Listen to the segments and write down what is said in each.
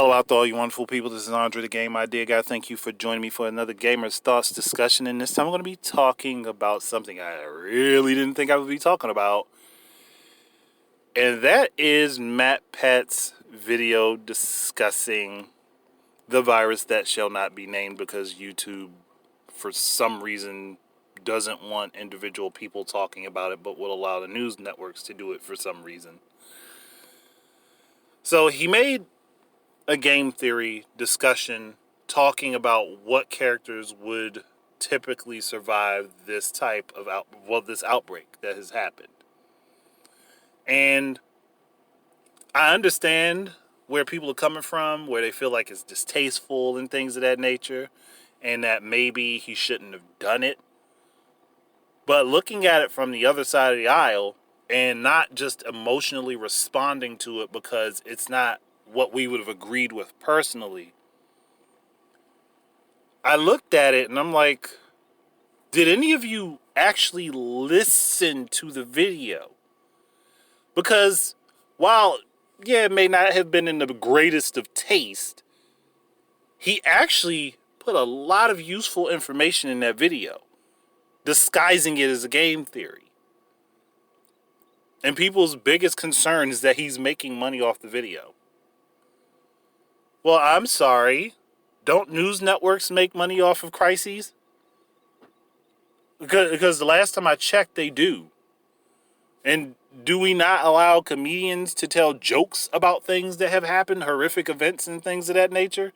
Hello out there, all you wonderful people. This is Andre, the Game Idea Guy. Thank you for joining me for another Gamer's Thoughts discussion. And this time I'm going to be talking about something I really didn't think I would be talking about. And that is MatPat's video discussing the virus that shall not be named because YouTube, for some reason, doesn't want individual people talking about it, but will allow the news networks to do it for some reason. So he made a game theory discussion talking about what characters would typically survive this type of this outbreak that has happened. And I understand where people are coming from, where they feel like it's distasteful and things of that nature, and that maybe he shouldn't have done it. But looking at it from the other side of the aisle and not just emotionally responding to it because it's not what we would have agreed with personally, I looked at it and I'm like, did any of you actually listen to the video? Because while, it may not have been in the greatest of taste, he actually put a lot of useful information in that video, disguising it as a game theory. And people's biggest concern is that he's making money off the video. Well, I'm sorry. Don't news networks make money off of crises? Because the last time I checked, they do. And do we not allow comedians to tell jokes about things that have happened, horrific events and things of that nature?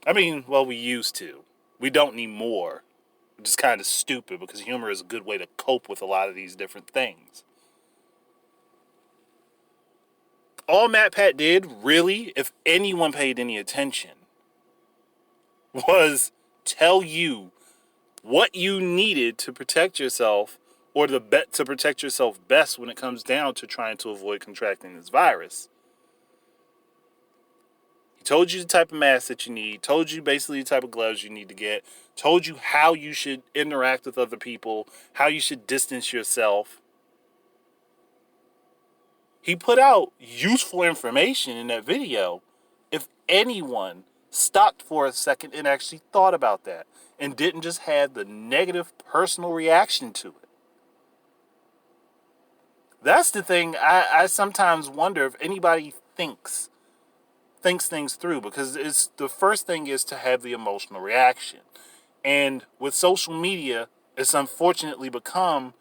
I mean, well, we used to. We don't need more. Which is kind of stupid because humor is a good way to cope with a lot of these different things. All MatPat did, really, if anyone paid any attention, was tell you what you needed to protect yourself, or to protect yourself best when it comes down to trying to avoid contracting this virus. He told you the type of mask that you need, told you basically the type of gloves you need to get, told you how you should interact with other people, how you should distance yourself. He put out useful information in that video. If anyone stopped for a second and actually thought about that and didn't just have the negative personal reaction to it. That's the thing. I sometimes wonder if anybody thinks things through, because it's the first thing is to have the emotional reaction. And with social media, it's unfortunately become,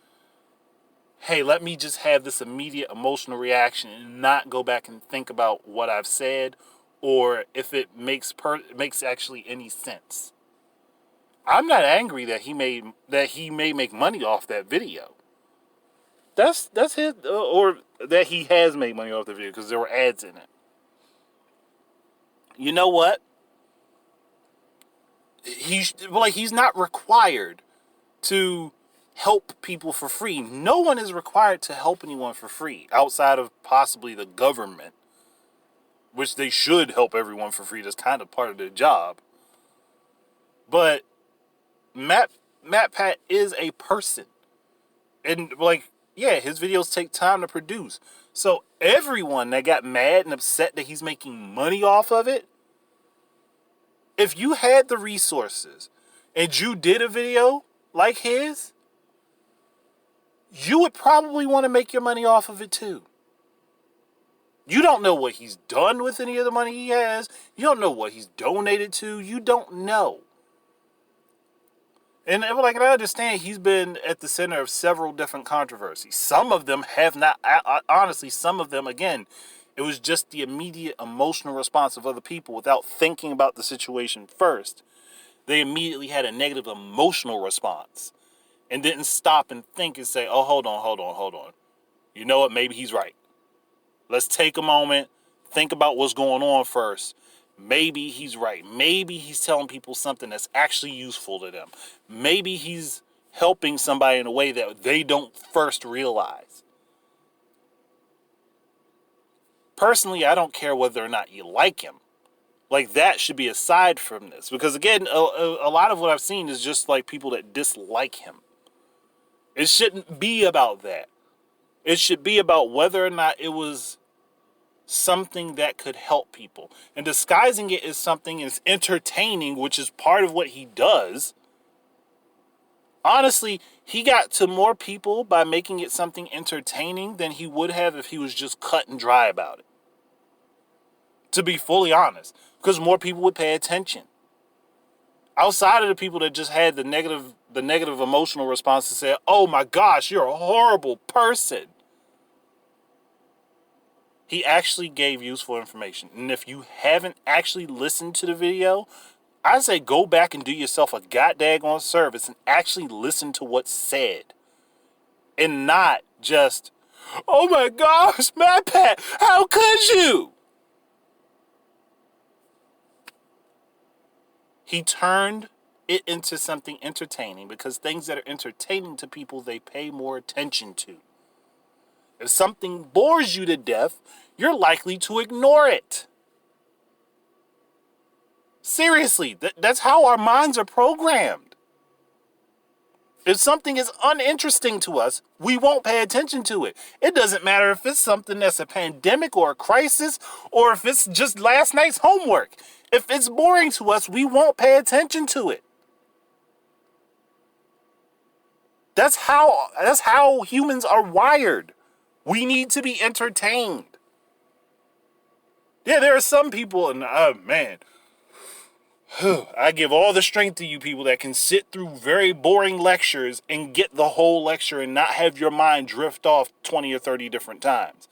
hey, let me just have this immediate emotional reaction and not go back and think about what I've said or if it makes actually any sense. I'm not angry that he may make money off that video. That's his, or that he has made money off the video because there were ads in it. You know what? He's not required to help people for free. No one is required to help anyone for free outside of possibly the government, which they should help everyone for free. That's kind of part of their job. But MatPat is a person. And his videos take time to produce. So everyone that got mad and upset that he's making money off of it, if you had the resources and you did a video like his, you would probably want to make your money off of it too. You don't know what he's done with any of the money he has. You don't know what he's donated to. You don't know. And I understand he's been at the center of several different controversies. Some of them have not, honestly, some of them, again, it was just the immediate emotional response of other people without thinking about the situation first. They immediately had a negative emotional response and didn't stop and think and say, oh, hold on. You know what? Maybe he's right. Let's take a moment, think about what's going on first. Maybe he's right. Maybe he's telling people something that's actually useful to them. Maybe he's helping somebody in a way that they don't first realize. Personally, I don't care whether or not you like him. That should be aside from this. Because again, a lot of what I've seen is just people that dislike him. It shouldn't be about that. It should be about whether or not it was something that could help people. And disguising it as something is entertaining, which is part of what he does. Honestly, he got to more people by making it something entertaining than he would have if he was just cut and dry about it. To be fully honest, because more people would pay attention. Outside of the people that just had the negative emotional response to say, "Oh my gosh, you're a horrible person," he actually gave useful information. And if you haven't actually listened to the video, I say go back and do yourself a goddaggone service and actually listen to what's said. And not just, "Oh my gosh, MatPat, how could you?" He turned it into something entertaining, because things that are entertaining to people, they pay more attention to. If something bores you to death, you're likely to ignore it. Seriously, that's how our minds are programmed. If something is uninteresting to us, we won't pay attention to it. It doesn't matter if it's something that's a pandemic or a crisis, or if it's just last night's homework. If it's boring to us, we won't pay attention to it. That's how humans are wired. We need to be entertained. Yeah, there are some people, and man, I give all the strength to you people that can sit through very boring lectures and get the whole lecture and not have your mind drift off 20 or 30 different times.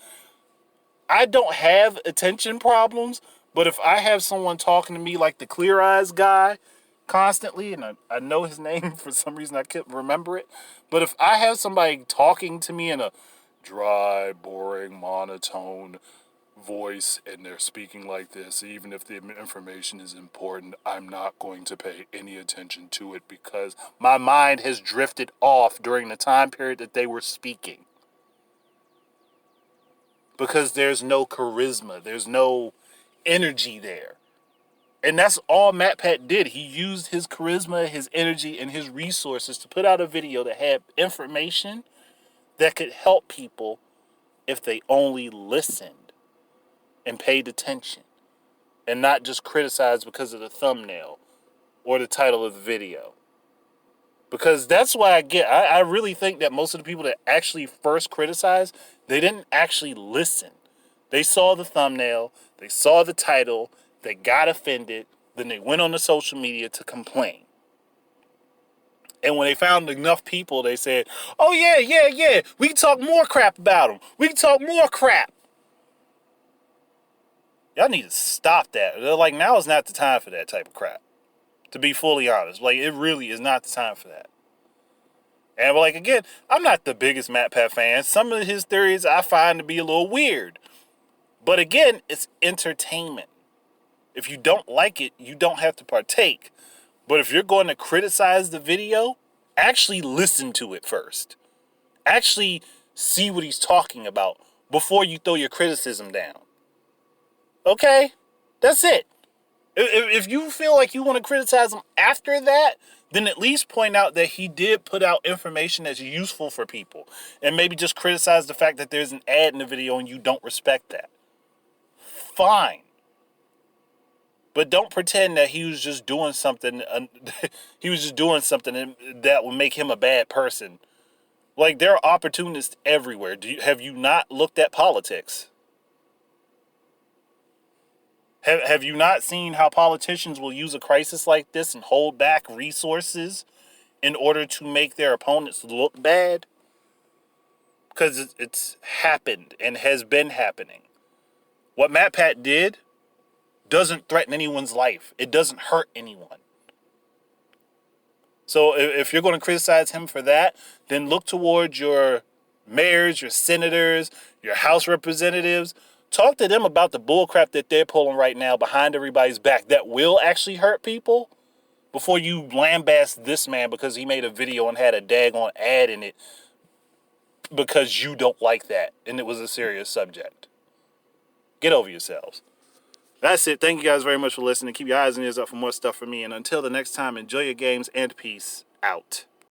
I don't have attention problems, but if I have someone talking to me like the Clear Eyes guy constantly, and I know his name for some reason, I couldn't remember it, but if I have somebody talking to me in a dry, boring, monotone voice, and they're speaking like this, even if the information is important, I'm not going to pay any attention to it, because my mind has drifted off during the time period that they were speaking. Because there's no charisma, there's no energy there. And that's all MatPat did. He used his charisma, his energy, and his resources to put out a video that had information that could help people if they only listened and paid attention, and not just criticized because of the thumbnail or the title of the video. Because that's why I really think that most of the people that actually first criticized, they didn't actually listen. They saw the thumbnail, they saw the title, they got offended, then they went on the social media to complain. And when they found enough people, they said, "Oh yeah, we can talk more crap about them. We can talk more crap." Y'all need to stop that. They're like, now is not the time for that type of crap. To be fully honest, like, it really is not the time for that. And like, again, I'm not the biggest MatPat fan. Some of his theories I find to be a little weird. But again, it's entertainment. If you don't like it, you don't have to partake. But if you're going to criticize the video, actually listen to it first. Actually see what he's talking about before you throw your criticism down. Okay? That's it. If you feel like you want to criticize him after that, then at least point out that he did put out information that's useful for people. And maybe just criticize the fact that there's an ad in the video and you don't respect that. Fine. But don't pretend that he was just doing something that would make him a bad person. Like, there are opportunists everywhere. Have you not looked at politics? Have you not seen how politicians will use a crisis like this and hold back resources in order to make their opponents look bad? Because it's happened and has been happening. What MatPat did doesn't threaten anyone's life. It doesn't hurt anyone. So if you're going to criticize him for that, then look towards your mayors, your senators, your House representatives. Talk to them about the bullcrap that they're pulling right now behind everybody's back that will actually hurt people, before you lambast this man because he made a video and had a daggone ad in it because you don't like that and it was a serious subject. Get over yourselves. That's it. Thank you guys very much for listening. Keep your eyes and ears up for more stuff from me. And until the next time, enjoy your games and peace out.